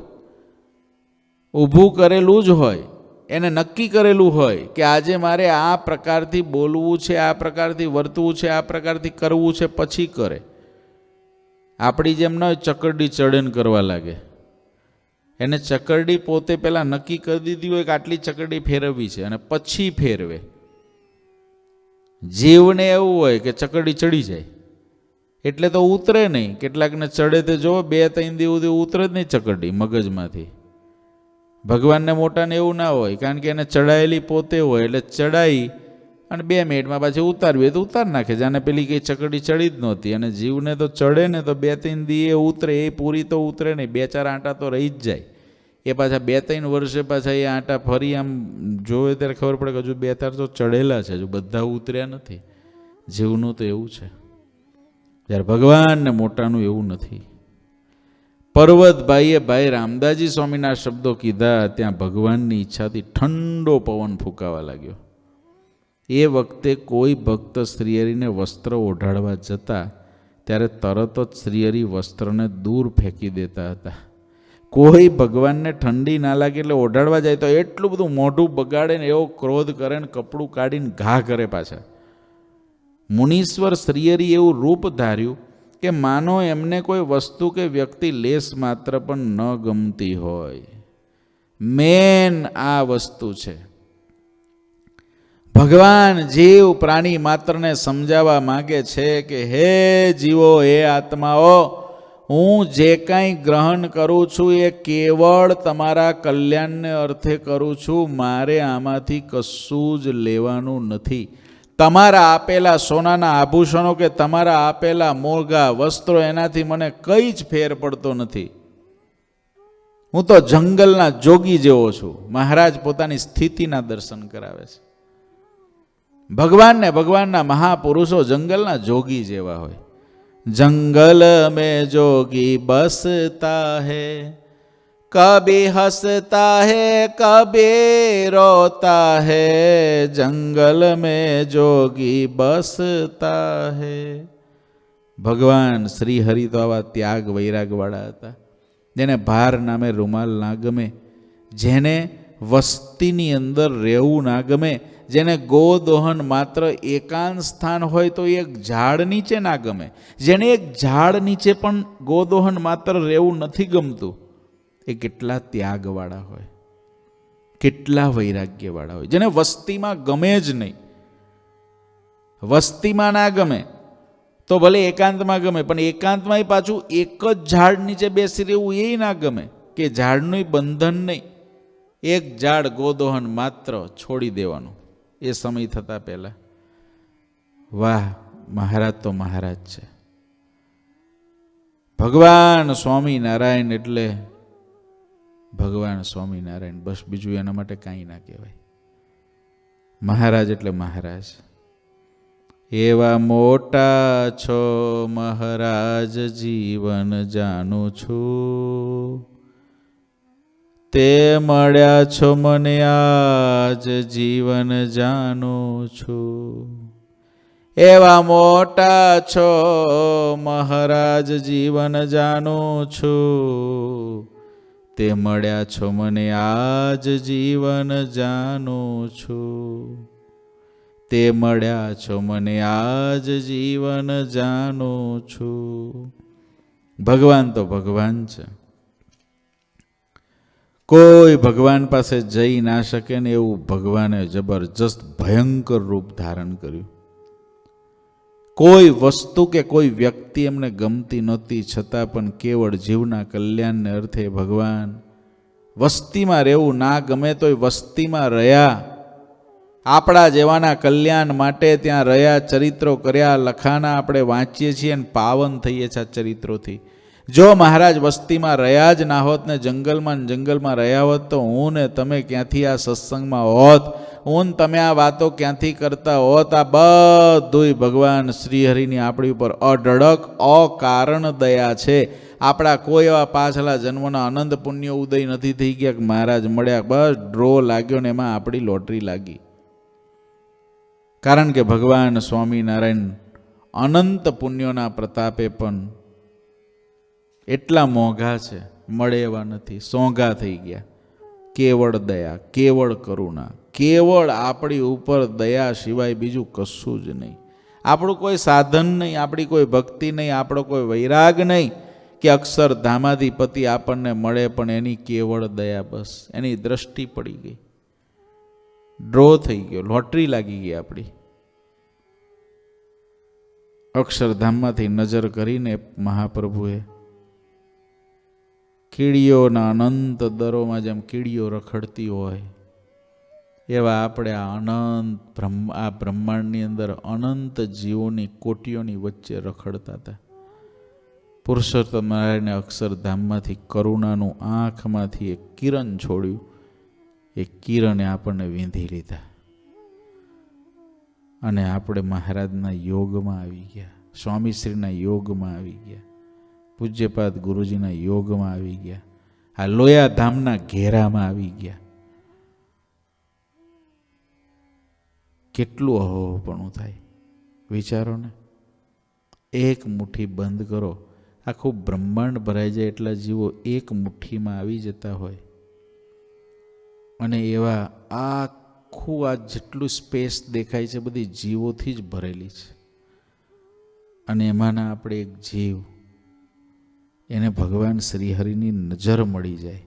ઊભું કરેલું જ હોય. એને નક્કી કરેલું હોય કે આજે મારે આ પ્રકારથી બોલવું છે, આ પ્રકારથી વર્તવું છે, આ પ્રકારથી કરવું છે, પછી કરે. આપણી જેમ ન ચકરડી ચડેન કરવા લાગે. એને ચકરડી પોતે પહેલાં નક્કી કરી દીધી હોય કે આટલી ચકરડી ફેરવવી છે અને પછી ફેરવે. જીવને એવું હોય કે ચકરડી ચડી જાય એટલે તો ઉતરે નહીં. કેટલાકને ચડે તે જો 2-3 દિવસ સુધી ઉતરે જ નહીં ચકરડી મગજમાંથી. ભગવાનને મોટાને એવું ના હોય, કારણ કે એને ચડાયેલી પોતે હોય એટલે ચડાઈ અને 2 મિનિટમાં પાછી ઉતારવી તો ઉતાર નાખે. જાને પેલી કંઈ ચકરડી ચડી જ નહોતી. અને જીવને તો ચડે ને તો 2-3 દી એ ઉતરે, એ પૂરી તો ઉતરે નહીં, 2-4 આંટા તો રહી જ જાય. એ પાછા 2-3 વર્ષે પાછા એ આંટા ફરી આમ જોવે ત્યારે ખબર પડે કે હજુ 2-4 તો ચડેલા છે, હજુ બધા ઉતર્યા નથી. જીવનું તો એવું છે. જ્યારે ભગવાનને મોટાનું એવું નથી. પર્વતભાઈએ ભાઈ રામદાસજી સ્વામીના શબ્દો કીધા ત્યાં ભગવાનની ઈચ્છાથી ઠંડો પવન ફૂંકાવા લાગ્યો. એ વખતે કોઈ ભક્ત શ્રીહરિને વસ્ત્ર ઓઢાડવા જતા ત્યારે તરત જ શ્રીહરિ વસ્ત્રને દૂર ફેંકી દેતા હતા. કોઈ ભગવાનને ઠંડી ના લાગે એટલે ઓઢાડવા જાય તો એટલું બધું મોઢું બગાડે ને એવો ક્રોધ કરે ને કપડું કાઢીને ઘા કરે પાછા. મુનીશ્વર શ્રીહરિ એવું રૂપ ધાર્યું કે માનો એમને કોઈ વસ્તુ કે વ્યક્તિ લેશ માત્ર પણ ન ગમતી હોય. મેન આ વસ્તુ છે. ભગવાન જીવ પ્રાણી માત્રને સમજાવવા માંગે છે કે હે જીવો, હે આત્માઓ, હું જે કાંઈ ગ્રહણ કરું છું એ કેવળ તમારા કલ્યાણને અર્થે કરું છું. મારે આમાંથી કશું જ લેવાનું નથી. તમારા આપેલા સોનાના આભૂષણો કે તમારા આપેલા મોંઘા વસ્ત્રો, એનાથી મને કંઈ જ ફેર પડતો નથી. હું તો જંગલના જોગી જેવો છું. મહારાજ પોતાની સ્થિતિના દર્શન કરાવે છે. ભગવાનને ભગવાનના મહાપુરુષો જંગલના જોગી જેવા હોય. જંગલ મેં જોગી બસતા હૈ, કભી હસતા હૈ કભી રોતા હૈ, જંગલ મેં જોગી બસતા હૈ. ભગવાન શ્રી હરિ તો આવા ત્યાગ વૈરાગવાળા હતા, જેને ભાર નામે રૂમાલ ના ગમે, જેને વસ્તીની અંદર રહેવું ના ગમે, જેને ગોદોહન માત્ર એકાંત સ્થાન હોય તો એક ઝાડ નીચે ના ગમે, જેને એક ઝાડ નીચે પણ ગોદોહન માત્ર રહેવું નથી ગમતું, એ કેટલા ત્યાગવાળા હોય, કેટલા વૈરાગ્યવાળા હોય. જેને વસ્તીમાં ગમે જ નહીં, વસ્તીમાં ના ગમે તો ભલે એકાંતમાં ગમે, પણ એકાંતમાં પાછું એક જ ઝાડ નીચે બેસી રહેવું એ ના ગમે, કે ઝાડનું બંધન નહીં, એક ઝાડ ગોદોહન માત્ર છોડી દેવાનું એ સમય થતા પહેલા. વાહ, મહારાજ તો મહારાજ છે. ભગવાન સ્વામિનારાયણ એટલે ભગવાન સ્વામિનારાયણ, બસ બીજું એના માટે કાંઈ ના કહેવાય. મહારાજ એટલે મહારાજ. એવા મોટા છો મહારાજ જીવન જાણું છું, તે મળ્યા છો મને આજ જીવન જાણું છું. એવા મોટા છો મહારાજ જીવન જાણું છું, તે મળ્યા છો મને આજ જીવન જાણું છું, તે મળ્યા છો મને આજ જીવન જાણું છું. ભગવાન તો ભગવાન છે. કોઈ ભગવાન પાસે જઈ ના શકે ને એવું ભગવાને જબરજસ્ત ભયંકર રૂપ ધારણ કર્યું. કોઈ વસ્તુ કે કોઈ વ્યક્તિ એમને ગમતી નહોતી, છતાં પણ કેવળ જીવના કલ્યાણને અર્થે ભગવાન વસ્તીમાં રહેવું ના ગમે તોય વસ્તીમાં રહ્યા, આપણા જેવાના કલ્યાણ માટે ત્યાં રહ્યા, ચરિત્રો કર્યા, લખાણા આપણે વાંચીએ છીએ અને પાવન થઈએ છીએ આ ચરિત્રોથી. જો મહારાજ વસ્તીમાં રહ્યા જ ના હોત ને જંગલમાં રહ્યા હોત તો હું ને તમે ક્યાંથી આ સત્સંગમાં હોત, હું ને તમે આ વાતો ક્યાંથી કરતા હોત. આ બધુંય ભગવાન શ્રીહરિની આપણી ઉપર અઢળક અકારણ દયા છે. આપણા કોઈ એવા પાછલા જન્મના અનંત પુણ્ય ઉદય નથી થઈ ગયા કે મહારાજ મળ્યા, બસ ડ્રો લાગ્યો ને એમાં આપણી લોટરી લાગી. કારણ કે ભગવાન સ્વામિનારાયણ અનંત પુણ્યોના પ્રતાપે પણ એટલા મોંઘા છે, મળે એવા નથી, સોંઘા થઈ ગયા. કેવળ દયા, કેવળ કરુણા, કેવળ આપણી ઉપર દયા સિવાય બીજું કશું જ નહીં. આપણું કોઈ સાધન નહીં, આપણી કોઈ ભક્તિ નહીં, આપણો કોઈ વૈરાગ નહીં કે અક્ષરધામાધિપતિ આપણને મળે, પણ એની કેવળ દયા, બસ એની દ્રષ્ટિ પડી ગઈ, ડ્રો થઈ ગયો, લોટરી લાગી ગઈ આપણી. અક્ષરધામમાંથી નજર કરીને મહાપ્રભુએ કીડીઓના અનંત દરોમાં જેમ કીડીઓ રખડતી હોય એવા આપણે આ બ્રહ્માંડની અંદર અનંત જીવોની કોટીઓની વચ્ચે રખડતા હતા. પુરુષોત્તમ નારાયણે અક્ષરધામમાંથી કરુણાનું આંખમાંથી એક કિરણ છોડ્યું, એ કિરણે આપણને વીંધી લીધા અને આપણે મહારાજના યોગમાં આવી ગયા, સ્વામીશ્રીના યોગમાં આવી ગયા, પૂજ્યપાદ ગુરુજીના યોગમાં આવી ગયા, આ લોયાધામના ઘેરામાં આવી ગયા. કેટલું અહોપણું થાય વિચારો ને. એક મુઠ્ઠી બંધ કરો, આખું બ્રહ્માંડ ભરાઈ જાય એટલા જીવો એક મુઠ્ઠીમાં આવી જતા હોય, અને એવા આખું આ જેટલું સ્પેસ દેખાય છે બધી જીવોથી જ ભરેલી છે, અને એમાંના આપણે એક જીવ, એને ભગવાન શ્રીહરિની નજર મળી જાય,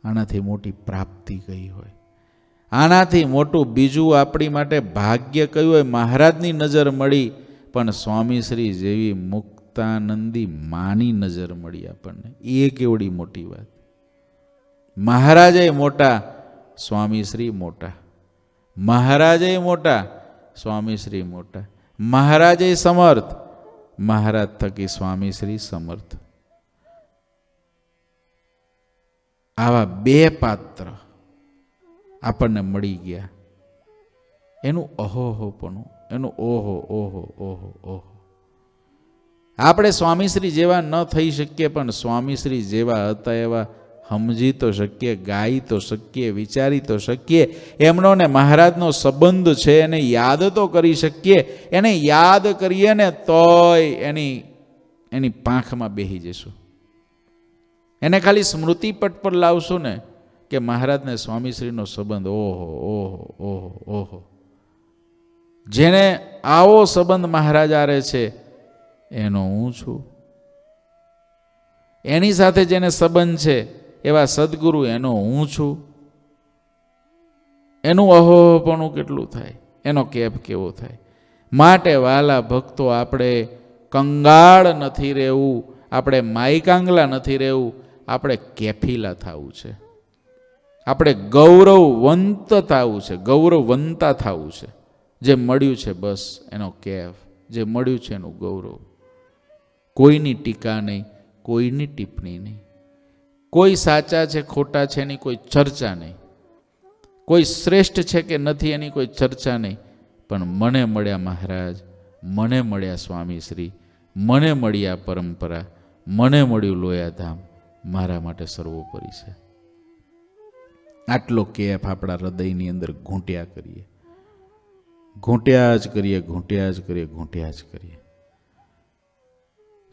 આનાથી મોટી પ્રાપ્તિ કઈ હોય? આનાથી મોટું બીજું આપણી માટે ભાગ્ય કયું હોય? મહારાજની નજર મળી, પણ સ્વામી શ્રી જેવી મુક્તાનંદી માની નજર મળી આપણને, એ કેવડી મોટી વાત. મહારાજે મોટા, સ્વામી શ્રી મોટા. મહારાજે મોટા, સ્વામી શ્રી મોટા. મહારાજે સમર્થ, મહારાજ થકી સ્વામી શ્રી સમર્થ. આવા બે પાત્ર આપણને મળી ગયા. એનું અહોહોપણું, એનું ઓહો ઓહો ઓહો ઓહો. આપણે સ્વામીશ્રી જેવા ન થઈ શકીએ, પણ સ્વામીશ્રી જેવા હતા એવા સમજી તો શકીએ, ગાઈ તો શકીએ, વિચારી તો શકીએ. એમનો ને મહારાજનો સંબંધ છે એને યાદ તો કરી શકીએ. એને યાદ કરીએ ને તોય એની પાંખમાં બેસી જઈશું. એને ખાલી સ્મૃતિપટ પર લાવશું ને કે મહારાજને સ્વામીશ્રીનો સંબંધ, ઓહો ઓહો ઓહો ઓહો. જેને આવો સંબંધ મહારાજ આરે છે એનો હું છું. એની સાથે જેને સંબંધ છે એવા સદગુરુ એનો હું છું. એનું અહોપણું કેટલું થાય, એનો કેપ કેવો થાય. માટે વાલા ભક્તો, આપણે કંગાળ નથી રહેવું, આપણે માયકાંગલા નથી રહેવું, આપણે કેફીલા થવું છે. આપણે ગૌરવવંત થવું છે, ગૌરવવંતા થવું છે. જે મળ્યું છે બસ એનો કેફ, જે મળ્યું છે એનું ગૌરવ. કોઈની ટીકા નહીં, કોઈની ટિપ્પણી નહીં. કોઈ સાચા છે ખોટા છે એની કોઈ ચર્ચા નહીં. કોઈ શ્રેષ્ઠ છે કે નથી એની કોઈ ચર્ચા નહીં. પણ મને મળ્યા મહારાજ, મને મળ્યા સ્વામીશ્રી, મને મળી આ પરંપરા, મને મળ્યું લોયાધામ, મારા માટે સર્વોપરી છે. આટલો કેફ આપણા હૃદયની અંદર ઘૂંટ્યા કરીએ, ઘૂંટ્યા જ કરીએ, ઘૂંટ્યા જ કરીએ, ઘૂંટ્યા જ કરીએ.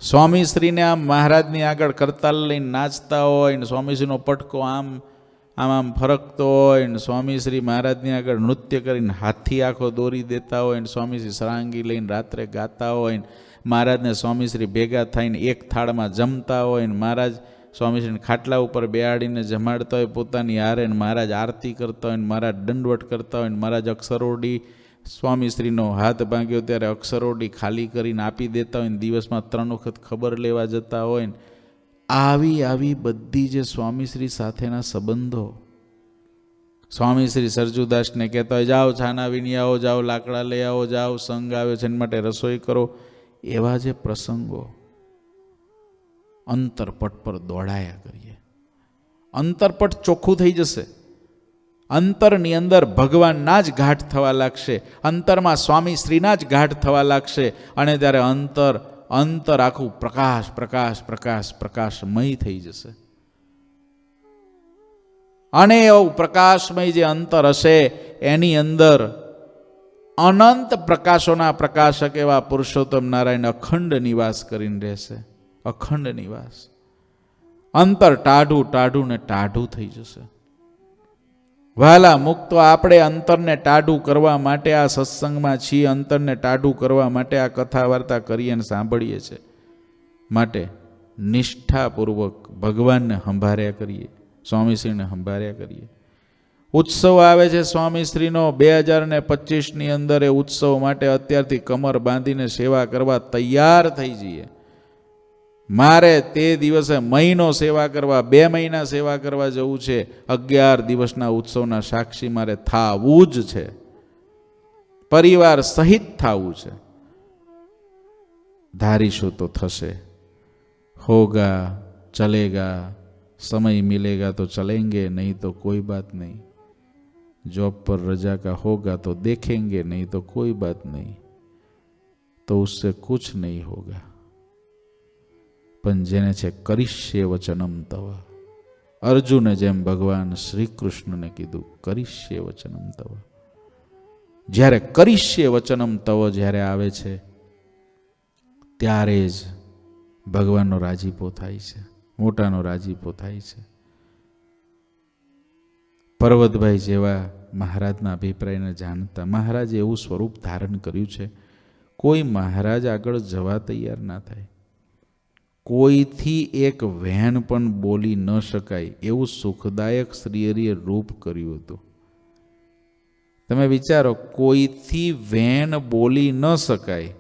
સ્વામીશ્રીને આમ મહારાજની આગળ કરતાલ લઈને નાચતા હોય ને સ્વામીશ્રીનો પટકો આમ આમ આમ ફરકતો હોય ને સ્વામીશ્રી મહારાજની આગળ નૃત્ય કરીને હાથી આખો દોરી દેતા હોય ને સ્વામીશ્રી સરાંગી લઈને રાત્રે ગાતા હોય ને મહારાજને સ્વામીશ્રી ભેગા થઈને એક થાળમાં જમતા હોય ને મહારાજ સ્વામીશ્રીને ખાટલા ઉપર બેહાડીને જમાડતા હોય પોતાની હારે ને મહારાજ આરતી કરતા હોય ને મહારાજ દંડવટ કરતા હોય ને મહારાજ અક્ષરોડી સ્વામીશ્રીનો હાથ ભાંગ્યો ત્યારે અક્ષરોડી ખાલી કરીને આપી દેતા હોય ને દિવસમાં 3 વખત ખબર લેવા જતા હોય ને આવી બધી જે સ્વામીશ્રી સાથેના સંબંધો. સ્વામીશ્રી સરજુદાસને કહેતા હોય જાઓ છાના વીણી આવો, જાઓ લાકડા લઈ આવો, જાઓ સંઘ આવ્યો છે એના માટે રસોઈ કરો. એવા જે પ્રસંગો અંતરપટ પર દોડાયા કરીએ. અંતરપટ ચોખ્ખું થઈ જશે. અંતરની અંદર ભગવાનના જ ઘાટ થવા લાગશે, અંતરમાં સ્વામી શ્રીના જ ઘાટ થવા લાગશે. અને ત્યારે અંતર આખું પ્રકાશ પ્રકાશ પ્રકાશ પ્રકાશમય થઈ જશે. અને એવું પ્રકાશમય જે અંતર હશે એની અંદર અનંત પ્રકાશોના પ્રકાશક એવા પુરુષોત્તમ નારાયણ અખંડ નિવાસ કરીને રહેશે. અખંડ નિવાસ. અંતર ટાઢું ટાઢું ને ટાઢું થઈ જશે. વહાલા મુક્તો, આપણે અંતરને ટાઢું કરવા માટે આ સત્સંગમાં છીએ, અંતરને ટાઢું કરવા માટે આ કથા વાર્તા કરીએ અને સાંભળીએ છીએ. માટે નિષ્ઠાપૂર્વક ભગવાનને સંભાળ્યા કરીએ, સ્વામીશ્રીને સંભાળ્યા કરીએ. ઉત્સવ આવે છે સ્વામીશ્રીનો 2025ની અંદર. એ ઉત્સવ માટે અત્યારથી કમર બાંધીને સેવા કરવા તૈયાર થઈ જઈએ. મારે તે દિવસે મહિનો સેવા કરવા, 2 મહિના સેવા કરવા જવું છે. 11 દિવસના ઉત્સવના સાક્ષી મારે થાવું જ છે. પરિવાર સહિત થાવું છે. ધારીશું તો થશે. હોગા ચલેગા, સમય મિલેગા તો ચલેંગે, નહીં તો કોઈ બાત નહીં. जॉब पर रजा का होगा तो देखेंगे, नहीं तो कोई बात नहीं. तो उससे कुछ नहीं होगा. પણ જેને છે કરીશ્ય વચનમ તવ, અર્જુને જેમ ભગવાન શ્રી કૃષ્ણને કીધું કરીશ્ય વચનમ તવ. જ્યારે કરીશ્ય વચનમ તવ જ્યારે આવે છે ત્યારે જ ભગવાનનો રાજીપો થાય છે, મોટાનો રાજીપો થાય છે. પર્વતભાઈ જેવા મહારાજના અભિપ્રાયને જાણતા મહારાજે એવું સ્વરૂપ ધારણ કર્યું છે, કોઈ મહારાજ આગળ જવા તૈયાર ના થાય. કોઈથી એક વહેણ પણ બોલી ન શકાય એવું સુખદાયક શ્રીહરિએ રૂપ કર્યું હતું. તમે વિચારો, કોઈથી વહેણ બોલી ન શકાય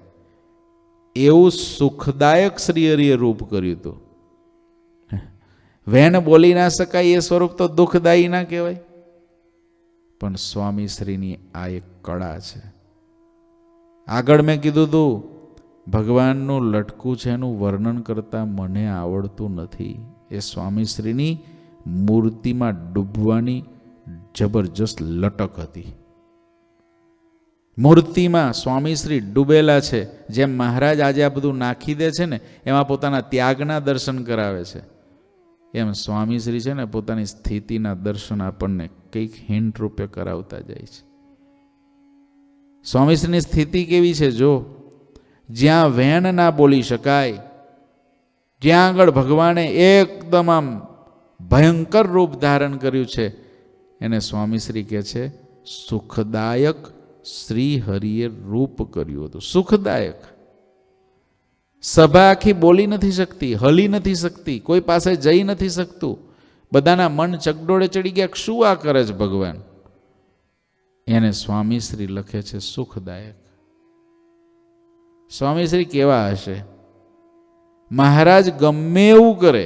એવું સુખદાયક શ્રીહરિએ રૂપ કર્યું હતું. વહેણ બોલી ના શકાય એ સ્વરૂપ તો દુઃખદાયી ના કહેવાય. પણ સ્વામી શ્રીની આ એક કળા છે. આગળ મેં કીધું હતું, ભગવાનનું લટકું છે એનું વર્ણન કરતા મને આવડતું નથી. એ સ્વામી શ્રીની મૂર્તિમાં ડૂબવાની જબરજસ્ત લટક હતી. મૂર્તિમાં સ્વામી શ્રી ડૂબેલા છે. જેમ મહારાજ આજે આ બધું નાખી દે છે ને, એમાં પોતાના ત્યાગના દર્શન કરાવે છે, એમ સ્વામી શ્રી છે ને પોતાની સ્થિતિના દર્શન આપણને કંઈક હિન્ટ રૂપે કરાવતા જાય છે. સ્વામીશ્રીની સ્થિતિ કેવી છે જો, જ્યાં વેણ ના બોલી શકાય, જ્યાં આગળ ભગવાને એકદમ આમ ભયંકર રૂપ ધારણ કર્યું છે, એને સ્વામીશ્રી કહે છે સુખદાયક શ્રી હરિએ રૂપ કર્યું હતું. સુખદાયક. સભા આખી બોલી નથી શકતી, હલી નથી શકતી, કોઈ પાસે જઈ નથી શકતું. બધાના મન ચકડોળે ચડી ગયા, શું આ કરે છે ભગવાન? એને સ્વામીશ્રી લખે છે સુખદાયક. સ્વામીશ્રી કેવા હશે? મહારાજ ગમે એવું કરે,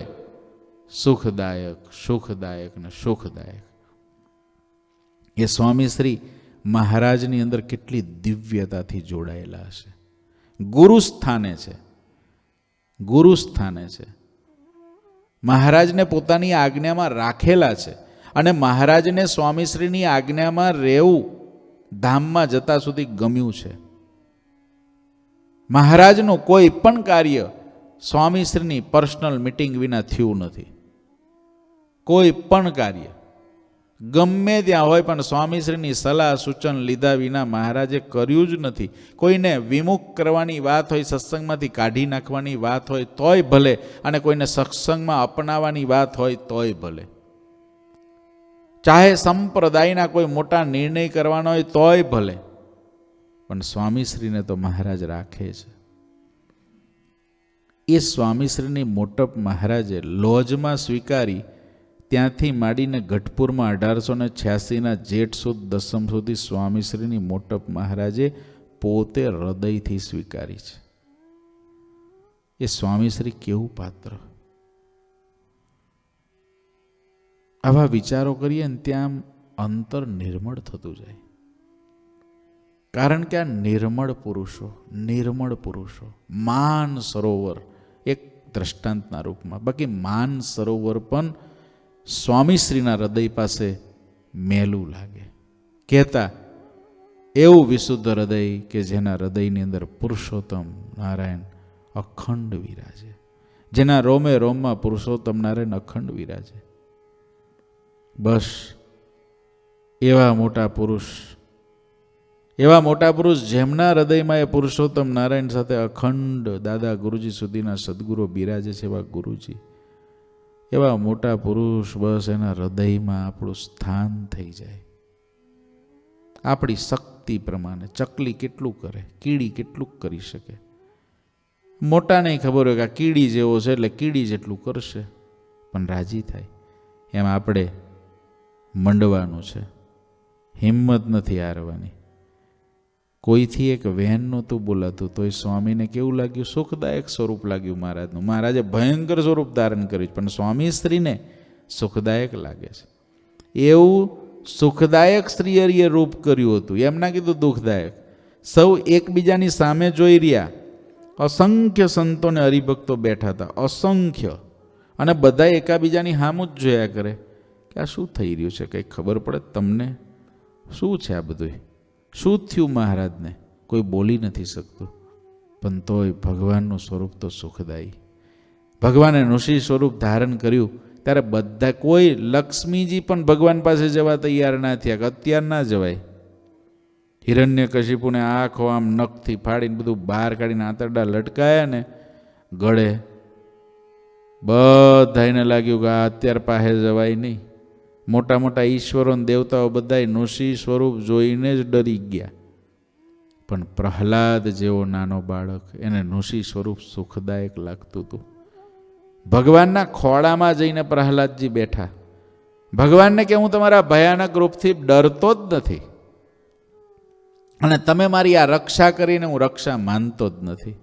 સુખદાયક, સુખદાયક ને સુખદાયક. એ સ્વામીશ્રી મહારાજની અંદર કેટલી દિવ્યતાથી જોડાયેલા હશે. ગુરુ સ્થાને છે, ગુરુ સ્થાને છે. મહારાજને પોતાની આજ્ઞામાં રાખેલા છે, અને મહારાજને સ્વામીશ્રીની આજ્ઞામાં રહેવું ધામમાં જતા સુધી ગમ્યું છે. મહારાજનું કોઈ પણ કાર્ય સ્વામીશ્રીની પર્સનલ મિટિંગ વિના થયું નથી. કોઈ પણ કાર્ય ગમે ત્યાં હોય પણ સ્વામીશ્રીની સલાહ સૂચન લીધા વિના મહારાજે કર્યું જ નથી. કોઈને વિમુખ કરવાની વાત હોય, સત્સંગમાંથી કાઢી નાખવાની વાત હોય તોય ભલે, અને કોઈને સત્સંગમાં અપનાવવાની વાત હોય તોય ભલે, ચાહે સંપ્રદાયના કોઈ મોટા નિર્ણય કરવાનો હોય તોય ભલે, પણ સ્વામીશ્રીને તો મહારાજ રાખે છે. એ સ્વામીશ્રીની મોટપ મહારાજે લોજમાં સ્વીકારી, ત્યાંથી માંડીને ગઢપુરમાં 1886ના જેઠ સુદ દસમ સુધી સ્વામીશ્રીની મોટપ મહારાજે પોતે હૃદયથી સ્વીકારી છે. એ સ્વામીશ્રી કેવું પાત્ર! આવા વિચારો કરીએ ને ત્યાં અંતર નિર્મળ થતું જાય. કારણ કે આ નિર્મળ પુરુષો, માન સરોવર એક દ્રષ્ટાંતના રૂપમાં, બાકી માન સરોવર પણ સ્વામીશ્રીના હૃદય પાસે મેલું લાગે. કહેતા એવું વિશુદ્ધ હૃદય કે જેના હૃદયની અંદર પુરુષોત્તમ નારાયણ અખંડ વિરાજે, જેના રોમે રોમમાં પુરુષોત્તમ નારાયણ અખંડ વિરાજે. બસ એવા મોટા પુરુષ જેમના હૃદયમાં એ પુરુષોત્તમ નારાયણ સાથે અખંડ દાદા ગુરુજી સુધીના સદગુરુ બિરાજે છે, એવા ગુરુજી, એવા મોટા પુરુષ, બસ એના હૃદયમાં આપણું સ્થાન થઈ જાય. આપણી શક્તિ પ્રમાણે ચકલી કેટલું કરે, કીડી કેટલું કરી શકે. મોટાને ખબર હોય કે આ કીડી જેવો છે એટલે કીડી જેટલું કરશે, પણ રાજી થાય. એમ આપણે મંડવાનું છે, હિંમત નથી હારવાની. કોઈથી એક વહેન નહોતું બોલાતું તોય સ્વામીને કેવું લાગ્યું? સુખદાયક સ્વરૂપ લાગ્યું મહારાજનું. મહારાજે ભયંકર સ્વરૂપ ધારણ કર્યું, પણ સ્વામી સ્ત્રીને સુખદાયક લાગે છે. એવું સુખદાયક શ્રીહરિએ રૂપ કર્યું હતું, એમ ના કીધું દુઃખદાયક. સૌ એકબીજાની સામે જોઈ રહ્યા. અસંખ્ય સંતોને હરિભક્તો બેઠા હતા, અસંખ્ય, અને બધા એકાબીજાની સામું જ જોયા કરે કે આ શું થઈ રહ્યું છે, કંઈ ખબર પડે તમને? શું છે આ બધું? શું થયું મહારાજને? કોઈ બોલી નથી શકતું, પણ તોય ભગવાનનું સ્વરૂપ તો સુખદાયી. ભગવાને ઋષિ સ્વરૂપ ધારણ કર્યું ત્યારે બધા, કોઈ લક્ષ્મીજી પણ ભગવાન પાસે જવા તૈયાર ના થયા કે અત્યાર ના જવાય. હિરણ્યકશિપુને આંખો આમ નખથી ફાડીને બધું બહાર કાઢીને આંતરડા લટકાયા ને ગળે, બધાને લાગ્યું કે આ અત્યાર પાસે જવાય નહીં. મોટા મોટા ઈશ્વરો અને દેવતાઓ બધા નૃસિંહ સ્વરૂપ જોઈને જ ડરી ગયા. પણ પ્રહલાદ જેવો નાનો બાળક, એને નૃસિંહ સ્વરૂપ સુખદાયક લાગતું હતું. ભગવાનના ખોળામાં જઈને પ્રહલાદજી બેઠા. ભગવાનને કે હું તમારા ભયાનક રૂપથી ડરતો જ નથી, અને તમે મારી આ રક્ષા કરીને હું રક્ષા માનતો જ નથી.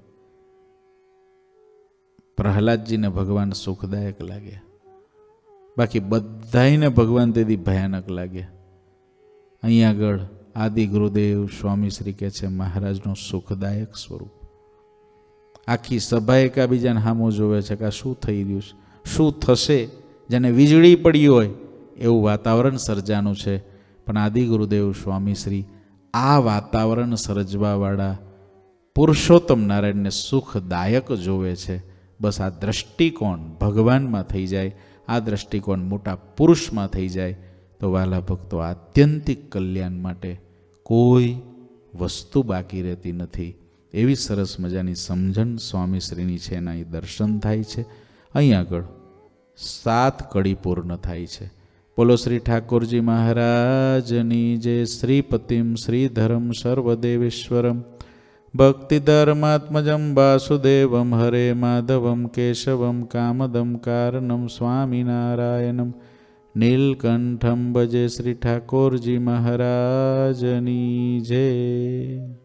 પ્રહલાદજીને ભગવાન સુખદાયક લાગ્યા, બાકી બધાને ભગવાન તેથી ભયાનક લાગ્યા. અહીં આગળ આદિ ગુરુદેવ સ્વામી શ્રી કહે છે મહારાજનું સુખદાયક સ્વરૂપ. આખી સભા એકાબીજાને સામું જોવે છે કે આ શું થઈ રહ્યું છે, શું થશે, જેને વીજળી પડી હોય એવું વાતાવરણ સર્જાનું છે. પણ આદિ ગુરુદેવ સ્વામી શ્રી આ વાતાવરણ સર્જવાવાળા પુરુષોત્તમ નારાયણને સુખદાયક જોવે છે. બસ આ દ્રષ્ટિકોણ ભગવાનમાં થઈ જાય, આ દ્રષ્ટિકોણ મોટા પુરુષમાં થઈ જાય તો વાલા ભક્તો આત્યંતિક કલ્યાણ માટે કોઈ વસ્તુ બાકી રહેતી નથી. એવી સરસ મજાની સમજણ સ્વામીશ્રીની છે, એના એ દર્શન થાય છે. અહીં આગળ 7 કડી પૂર્ણ થાય છે. બોલો શ્રી ઠાકોરજી મહારાજની જય. શ્રીપતિમ શ્રીધરમ સર્વદેવેશ્વરમ ભક્તિધર્માત્મજમ વાસુદેવમ હરે માધવમ કેશવમ કામદમ કારણમ સ્વામિનારાયણમ નીલકંઠમ ભજે. શ્રી ઠાકોરજી મહારાજની જય.